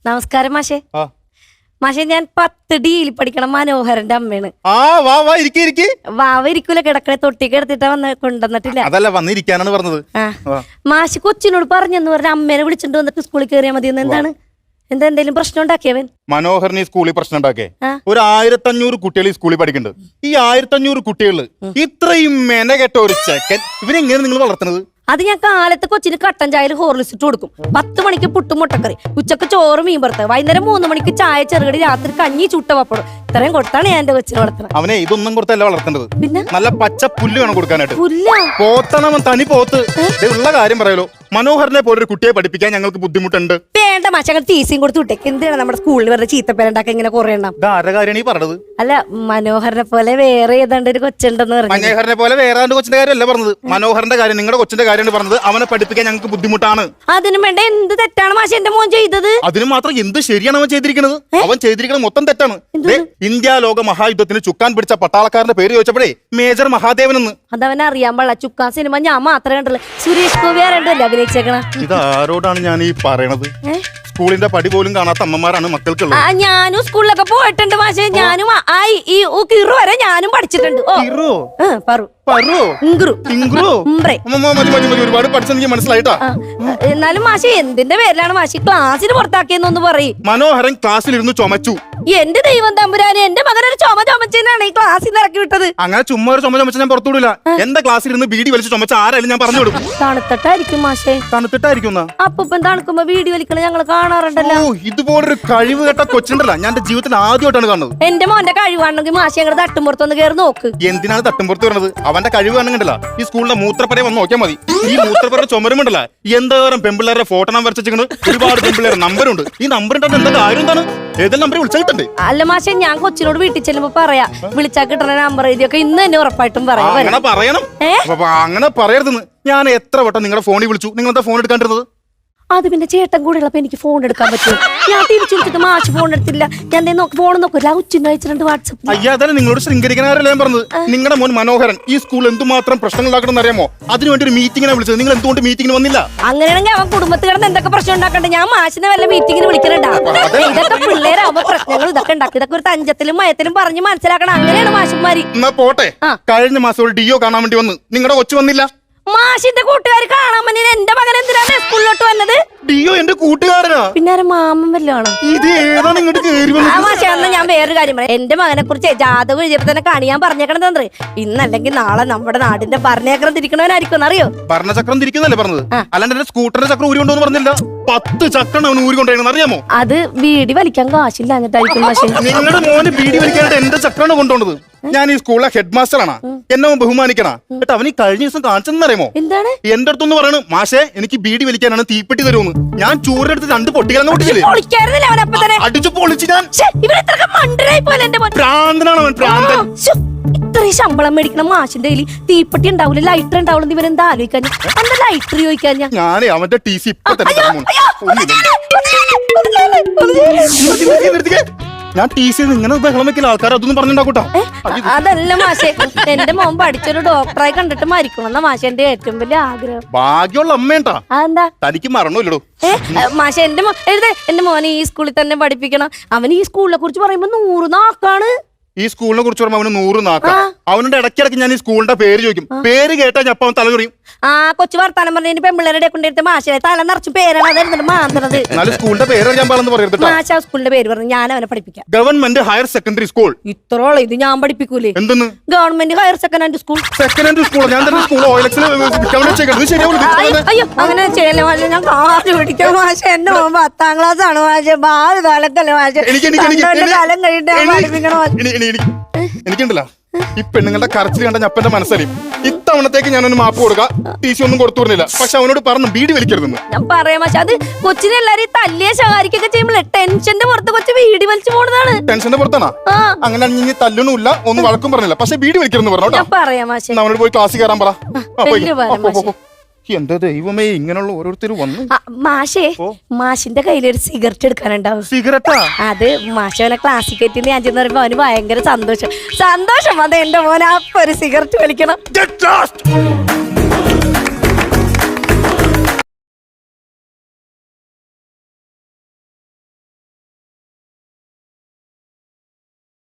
നമസ്കാരം മാഷേ. മാഷേ ഞാൻ 10D പഠിക്കണ മനോഹരന്റെ അമ്മയാണ്. വാവ ഇരിക്കൂല, കിടക്കണ തൊട്ടിക്ക് എടുത്തിട്ടാ കൊണ്ടുവന്നിട്ടില്ല. അതല്ല വന്നിരിക്കാനാണ് പറഞ്ഞത്. മാഷ് കൊച്ചിനോട് പറഞ്ഞെന്ന് പറഞ്ഞ അമ്മേനെ വിളിച്ചിട്ട് വന്നിട്ട് സ്കൂളിൽ കയറിയാൽ മതി. എന്താണ് എന്തെങ്കിലും പ്രശ്നം ഉണ്ടാക്കിയവൻ? മനോഹരന് സ്കൂളിൽ പ്രശ്നം ഉണ്ടാക്കേ. ഒരു 1500 കുട്ടികൾ ഈ സ്കൂളിൽ പഠിക്കുന്നുണ്ട്. ഈ 1500 കുട്ടികള് ഇത്രയും മെനകെട്ട ഒരു ചെക്കൻ ഇവരെങ്ങനെ നിങ്ങൾ വളർത്തുന്നത്? അത് ഞാൻ കാലത്ത് കൊച്ചിന് കട്ടൻ ചായയിൽ ഹോർലിക്സ് ഇട്ട് കൊടുക്കും. 10 മണിക്ക് പുട്ടും മുട്ടക്കറി, ഉച്ചക്ക് ചോറ് മീൻ വറുത്ത്, വൈകുന്നേരം 3 മണിക്ക് ചായ ചെറുകടി, രാത്രി കഞ്ഞി ചുട്ട പപ്പടും. ഇത്രയും കൊടുത്താണ് ഞാൻ എന്റെ കൊച്ചിനെ വളർത്തുന്നത്. അവനെ ഇതൊന്നും കൊടുത്തല്ല വളർത്തേണ്ടത്. പിന്നെ നല്ല പച്ച പുല്ല് വേണം കൊടുക്കാനായിട്ട്. പോത്തണവൻ തനി പോത്ത്. ഉള്ള കാര്യം പറയലോ, മനോഹരനെ പോലെ ഒരു കുട്ടിയെ പഠിപ്പിക്കാൻ ഞങ്ങൾക്ക് ബുദ്ധിമുട്ടുണ്ട്. വേണ്ട മാഷങ്ങൾ തീസിയും കൊടുത്ത് വിട്ടേക്ക്. എന്തിനാണ് നമ്മുടെ സ്കൂളിൽ വെറുതെ ചീത്തപ്പേരുണ്ടാക്കി ഇങ്ങനെ കുറെ എണ്ണം? ആരുടെ പറഞ്ഞത്? അല്ല, മനോഹരനെ പോലെ വേറെ ഏതാണ്ട് ഒരു കൊച്ചുണ്ടെന്ന് പറഞ്ഞു. മനോഹരനെ പോലെ വേറെ കൊച്ചിന്റെ കാര്യമല്ല പറഞ്ഞത്, മനോഹരന്റെ കാര്യം, നിങ്ങളുടെ കൊച്ചിന്റെ കാര്യമാണ് പറഞ്ഞത്. അവനെ പഠിപ്പിക്കാൻ ഞങ്ങൾക്ക് ബുദ്ധിമുട്ടാണ്. അതിനും വേണ്ട എന്ത് തെറ്റാണ് മാഷ എന്റെ മോൻ ചെയ്തത്? അതിന് മാത്രം എന്ത് ശരിയാണ് അവൻ ചെയ്തിരിക്കുന്നത്? അവൻ ചെയ്തിരിക്കുന്നത് മൊത്തം തെറ്റാണ്. ഇന്ത്യ ലോക മഹായുദ്ധത്തിന് ചുക്കാൻ പിടിച്ച പട്ടാളക്കാരന്റെ പേര് ചോദിച്ചപ്പോഴേ മേജർ മഹാദേവൻ എന്ന്. അതവനെ അറിയാൻ പാടില്ല. ചുക്കാൻ സിനിമ ഞാൻ മാത്രമേ കണ്ടുള്ളൂ. സുരേഷ് ഗോപി ആരണ്ടല്ലേ അഭിനയിച്ചേക്കണ? ഇത് ആരോടാണ് ഞാൻ ഈ പറയണത്? സ്കൂളിന്റെ പടി പോലും കാണാത്ത അമ്മമാരാണ് മക്കൾക്കുള്ളത്. ഞാനും സ്കൂളിലൊക്കെ പോയിട്ടുണ്ട് മാഷെ. ഞാനും കിറു വരെ ഞാനും പഠിച്ചിട്ടുണ്ട്. ഒരുപാട് പഠിച്ചെനിക്ക് മനസ്സിലായിട്ടാ. എന്നാലും മാഷെ എന്തിന്റെ പേരിലാണ് മാഷി ക്ലാസ്സിന് പുറത്താക്കിയെന്നൊന്ന് പറയും. മനോഹരൻ ക്ലാസ്സിലിരുന്ന് ചുമച്ചു. എന്റെ ദൈവം തമ്പുരാനെ, എന്റെ മകനൊരു ചുമച്ചതിനാണ് ഈ ക്ലാസ്സിൽ നിന്ന് ഇറക്കി വിട്ടത്. അങ്ങനെ ചുമ്മാ ഒരു ചുമച്ച ഞാൻ പുറത്തുവിടില്ല. എന്റെ ക്ലാസ്സിലിരുന്ന് ബീഡി വലിച്ച് ചുമച്ച ആരായാലും ഞാൻ പറഞ്ഞു കൊടുക്കും. തണുത്തിട്ടായിരിക്കും മാഷെ. തണുത്തിട്ടായിരിക്കും. അപ്പം തണുക്കുമ്പോ ബീഡി വലിക്കണം ഞങ്ങൾ കാണാറുണ്ടല്ലോ. ഇതുപോലൊരു കഴിവ് കേട്ട കൊച്ചുണ്ടല്ല ഞാൻ എന്റെ ജീവിതത്തിൽ ആദ്യമായിട്ടാണ് കാണുന്നത്. എന്റെ മോന്റെ കഴിവാണെങ്കിൽ മാഷെ ഞങ്ങൾ തട്ടുമ്പുറത്തൊന്ന് കയറി നോക്ക്. എന്തിനാണ് തട്ടുമ്പുറത്ത് വരുന്നത്? അവന്റെ കഴിവ് കാണുന്നുണ്ടല്ല. ഈ സ്കൂളിന്റെ മൂത്രപ്പരയെ വന്ന് നോക്കിയാൽ മതി. ഈ മൂത്രപ്പരയുടെ ചുമരുമുണ്ടല്ല, എന്തോരം പെമ്പിള്ളേരുടെ ഫോട്ടോ ഞാൻ വരച്ചിരിക്കുന്നത്. ഒരുപാട് പെമ്പിള്ളേരുടെ നമ്പറുണ്ട്. ഈ നമ്പർ ഉണ്ടെന്ന് എന്താ കാര്യം? എന്താണ് ഏതെല്ലാം നമ്പർ വിളിച്ചാൽ കിട്ടണ്ടേ? അല്ല മാഷെ, ഞാൻ കൊച്ചിനോട് വീട്ടിൽ ചെല്ലുമ്പോ പറയാ, വിളിച്ചാൽ കിട്ടുന്ന നമ്പർ എഴുതിയൊക്കെ ഇന്ന് തന്നെ ഉറപ്പായിട്ടും പറയാം. അങ്ങനെ പറയണം. അങ്ങനെ പറയരുതെന്ന്. ഞാൻ എത്ര വട്ടം നിങ്ങളുടെ ഫോണിൽ വിളിച്ചു, നിങ്ങൾ എന്താ ഫോൺ എടുക്കാണ്ടിരുന്നത്? അത് പിന്നെ ചേട്ടൻ കൂടെ ഉള്ളപ്പോ എനിക്ക് ഫോൺ എടുക്കാൻ പറ്റും. ഞാൻ തിരിച്ചു വിളിച്ചിട്ട് മാഷ് ഫോൺ എടുത്തില്ല. ഞാൻ ഫോൺ നോക്കില്ല, ഉച്ച അയച്ചിട്ടുണ്ട് വാട്സപ്പ്. അയ്യാ, അതല്ല നിങ്ങളോട് ശൃംഖരിക്കാനല്ല ഞാൻ പറഞ്ഞത്. നിങ്ങളുടെ മോൻ മനോഹരൻ ഈ സ്കൂളിൽ എന്തുമാത്രം പ്രശ്നങ്ങൾ ഉണ്ടാക്കണം അറിയാമോ? അതിനുവേണ്ടി ഒരു മീറ്റിംഗിനെ വിളിച്ചത്. നിങ്ങൾ എന്തുകൊണ്ട് മീറ്റിംഗിന് വന്നില്ല? അങ്ങനെയാണെങ്കിൽ അവൻ കുടുംബത്തിൽ കിടന്ന് എന്തൊക്കെ പ്രശ്നം ഉണ്ടാക്കണ്ടേ? ഞാൻ മാഷിനെ വല്ല മീറ്റിംഗിന് വിളിക്കലുണ്ടാ? ഇതൊക്കെ പിള്ളേരാവുമ്പോ പ്രശ്നങ്ങൾ ഇതൊക്കെ ഉണ്ടാക്കി ഇതൊക്കെ ഒരു തഞ്ചത്തിലും മയത്തിലും പറഞ്ഞ് മനസ്സിലാക്കണം. അങ്ങനെയാണ് മാഷന്മാര്. എന്നാ പോട്ടെ, കഴിഞ്ഞ മാസം ഒരു ഡിഒ കാണാൻ വേണ്ടി വന്ന് നിങ്ങളുടെ കൊച്ചു വന്നില്ല. മാഷിന്റെ കൂട്ടുകാർ കാണാൻ വേണ്ടി എന്റെ മകൻ എന്തിനാണ് സ്കൂളിലോട്ട് വന്നത്? ഡിയോ എന്റെ കൂട്ടുകാരനാ. പിന്നെ മാമൻ വല്ലോണോ? ഞാൻ വേറൊരു കാര്യം പറയാം. എന്റെ മകനെ കുറിച്ച് ജാതകം എഴുതിയപ്പോ തന്നെ കാണിയാൻ പറഞ്ഞേക്കണത് തന്ത്രി. ഇന്നല്ലെങ്കിൽ നാളെ നമ്മുടെ നാടിന്റെ ഭരണചക്രം തിരിക്കണവനായിരിക്കും. അറിയോ? ഭരണചക്രം തിരിക്കുന്നല്ലേ പറഞ്ഞത്? അല്ലാണ്ട് എന്റെ സ്കൂട്ടറിന്റെ ചക്രം ഊരി കൊണ്ടോന്ന് പറഞ്ഞില്ല. 10 ചക്രം അവൻ ഊരി കൊണ്ടുപോയെന്ന് അറിയാമോ? അത് ബീഡി വലിക്കാൻ കാശില്ല എന്നിട്ടായിരിക്കും. പക്ഷേ നിങ്ങളുടെ മോന് ബീഡി വലിക്കാനായിട്ട് എന്റെ ചക്രാണ് കൊണ്ടുപോകുന്നത്. ഞാൻ ഈ സ്കൂളിലെ ഹെഡ് മാസ്റ്റർ ആണ്. എന്നെ ബഹുമാനിക്കണം. എന്നിട്ട് അവന് കഴിഞ്ഞ ദിവസം കാണിച്ചെന്നറിയാമോ? എന്താണ്? എന്റെ അടുത്തൊന്ന് പറയണു, മാഷേ എനിക്ക് ബീഡി വലിക്കാനാണ് തീപ്പെട്ടി തരുമെന്ന്. ഞാൻ ചൂരെടുത്ത് 2 പൊട്ടികളെ പൊട്ടിച്ചില്ലേ, അടിച്ചു പൊളിച്ച് ഞാൻ. പ്രാന്തനാണ് അവൻ, പ്രാന്തൻ. ഇത്രയും ശമ്പളം മേടിക്കണം മാഷിന്റെ കയ്യിൽ തീപ്പെട്ടി ഉണ്ടാവില്ല, ലൈറ്റർ ഉണ്ടാവില്ല. ഇവരെന്താ ആലോചിക്കാൻ? അന്ന് ലൈറ്റർ ചോദിക്കാൻ ഞാൻ അവന്റെ TC ഇപ്പൊ തന്നെ. ഞാൻ TC ഇങ്ങനെ ബഹളം വെക്കല ആൾക്കാർ അതൊന്നും പറഞ്ഞിട്ടുണ്ടാക്കൂട്ടോ. അതല്ല മാഷെ, എന്റെ മോൻ പഠിച്ചൊരു ഡോക്ടറായി കണ്ടിട്ട് മരിക്കണം മാഷെ എന്റെ ഏറ്റവും വലിയ ആഗ്രഹം. ഭാഗ്യമുള്ള അമ്മേട്ടാ. അതെന്താ? തനിക്ക് മരണമില്ലടോ മാഷെ. എന്റെ മോനെ ഈ സ്കൂളിൽ തന്നെ പഠിപ്പിക്കണം. അവന് ഈ സ്കൂളിനെ കുറിച്ച് പറയുമ്പോ 100 നാക്കാണ്. ഈ സ്കൂളിനെ കുറിച്ച് പറയുമ്പോൾ അവന് 100 നാക്കാം. അവനോട് ഇടയ്ക്കിടയ്ക്ക് ഞാൻ ഈ സ്കൂളിന്റെ പേര് ചോദിക്കും. പേര് കേട്ടാ ഞാൻ അവൻ തലകുറിയും. കൊച്ചു വർത്താനം പറഞ്ഞ പെമ്പിള്ളേരുടെ കൊണ്ടിരുത്ത മാഷെ തല നിറച്ച് പേരാണ് അതായിരുന്നു മാന്തണത്. സ്കൂളിന്റെ പേര് ഞാൻ പറഞ്ഞു പറയരുത്. മാഷ സ്കൂളിന്റെ പേര് പറഞ്ഞു ഞാൻ അവനെ പഠിപ്പിക്കാം. Government higher secondary school. ഇത്രോളം ഇത് ഞാൻ പഠിപ്പിക്കൂലേ? എന്തെന്ന്? Government higher secondary school. Secondary school ഞാൻ തന്നെ സ്കൂൾ അയ്യോ അങ്ങനെ ചെയ്യല്ലേ മാഷെ. ഞാൻ കാറ് പിടിക്കാം മാഷെ. എന്റെ മോൻ 10ാം ക്ലാസ് ആണ് മാഷെ. ഭാവി കാലത്തല്ലേ മാഷെ. കാലം കഴിഞ്ഞിട്ട് പഠിപ്പിക്കണം. എനിക്കുണ്ടല്ലോ ഈ പെണ്ണുങ്ങളുടെ കരച്ചിൽ കണ്ട ഞപ്പന്റെ മനസ്സറിയും. ഇത്തവണത്തേക്ക് ഞാനൊന്ന് മാപ്പ് കൊടുക്കാം. TC ഒന്നും കൊടുത്തു പറഞ്ഞില്ല. പക്ഷെ അവനോട് പറഞ്ഞു ബീഡി വലിക്കരുതെന്ന്. ഞാൻ പറയാം പക്ഷെ അത് കൊച്ചിനെ എല്ലാരും തല്ലിയ ശകാരിക്കൊക്കെ ചെയ്യുമ്പോഴേ ടെൻഷന്റെ പുറത്ത് കൊച്ചു ബീഡി വലിച്ചു പോണതാണ്. ടെൻഷന്റെ പുറത്താണോ? അങ്ങനെ ഇനി തല്ലൊന്നുമില്ല, ഒന്നും വഴക്കും പറഞ്ഞില്ല. പക്ഷെ ബീഡി വലിക്കരുതെന്ന് പറഞ്ഞു. പറയാം അവനോട് പോയി ക്ലാസ്സിൽ കയറാൻ പറ. എന്റെ ദൈവമേ, ഇങ്ങനെയുള്ള ഓരോരുത്തർ വന്നു. മാഷിന്റെ കയ്യിൽ ഒരു സിഗരറ്റ് എടുക്കാനുണ്ടാവും. സിഗരറ്റാ? അത് മാഷവനെ ക്ലാസ്സിൽ കയറ്റി ഞാൻ ചെന്ന് പറയുമ്പോ അവന് ഭയങ്കര സന്തോഷം. അത് എന്റെ മോനെ അപ്പൊ ഒരു സിഗരറ്റ് വലിക്കണം.